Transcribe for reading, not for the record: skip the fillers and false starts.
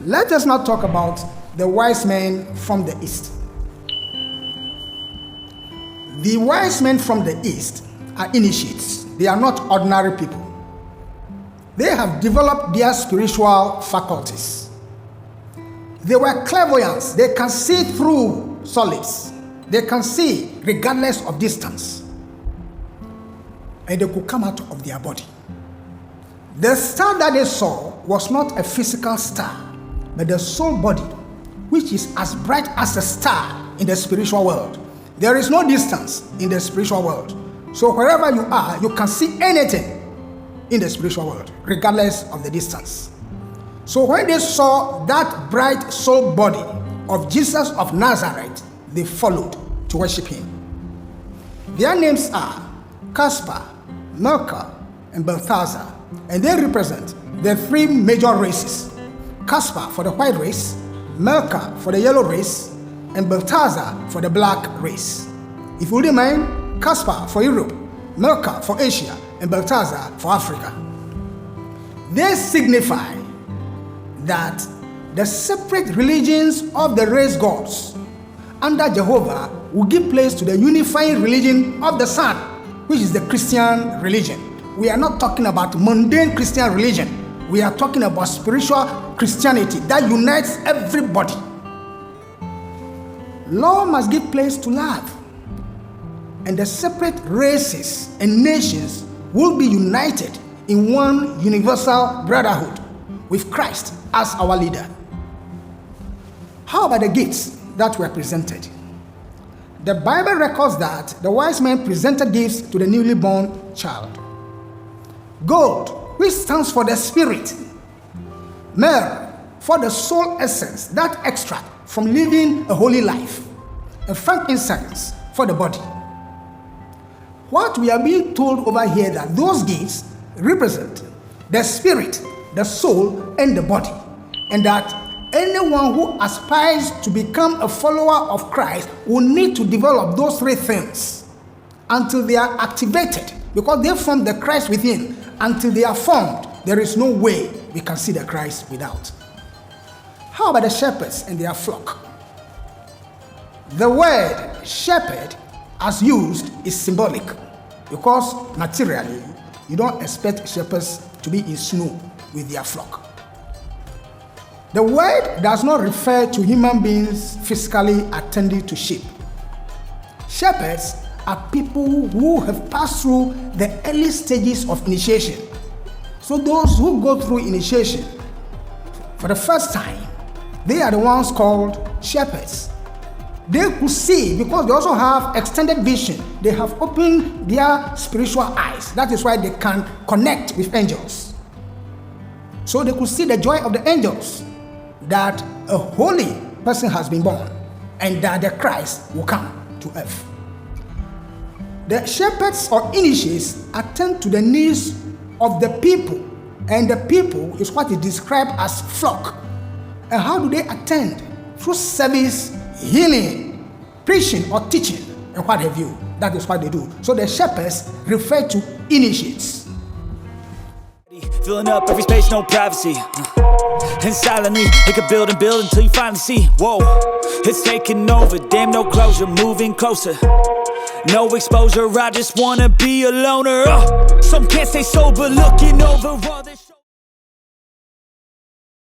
Let us not talk about the wise men from the east. The wise men from the east are initiates. They are not ordinary people. They have developed their spiritual faculties. They were clairvoyants. They can see through solids. They can see regardless of distance. And they could come out of their body. The star that they saw was not a physical star, but the soul body, which is as bright as a star in the spiritual world. There is no distance in the spiritual world. So wherever you are, you can see anything in the spiritual world, regardless of the distance. So when they saw that bright soul body of Jesus of Nazareth, they followed to worship him. Their names are Caspar, Melchior, and Balthazar, and they represent the three major races. Caspar for the white race, Melchior for the yellow race, and Balthazar for the black race. If you wouldn't mind, Caspar for Europe, Melchior for Asia, and Balthazar for Africa. They signify that the separate religions of the race gods under Jehovah will give place to the unifying religion of the Son, which is the Christian religion. We are not talking about mundane Christian religion. We are talking about spiritual Christianity that unites everybody. Law must give place to love, and the separate races and nations will be united in one universal brotherhood with Christ as our leader. How about the gifts that were presented? The Bible records that the wise men presented gifts to the newly born child. Gold, which stands for the spirit. Myrrh, for the soul essence, that extract from living a holy life. And frankincense, for the body. What we are being told over here that those gifts represent the spirit, the soul, and the body. And that anyone who aspires to become a follower of Christ will need to develop those three things until they are activated, because they form the Christ within. Until they are formed, there is no way we can see the Christ without. How about the shepherds and their flock? The word shepherd as used is symbolic, because materially you don't expect shepherds to be in snow with their flock. The word does not refer to human beings physically attending to sheep. Shepherds are people who have passed through the early stages of initiation. So those who go through initiation for the first time, they are the ones called shepherds. They could see because they also have extended vision. They have opened their spiritual eyes. That is why they can connect with angels. So they could see the joy of the angels that a holy person has been born and that the Christ will come to earth. The shepherds or initiates attend to the needs of the people, and the people is what is described as flock. And how do they attend? Through service, healing, preaching or teaching, and what have you. That is what they do. So the shepherds refer to initiates. Filling up every space, no privacy. And silently, it could build and build until you finally see. Whoa, it's taking over, damn no closure, moving closer. No exposure, I just wanna be a loner. Some can't stay sober, looking over all this.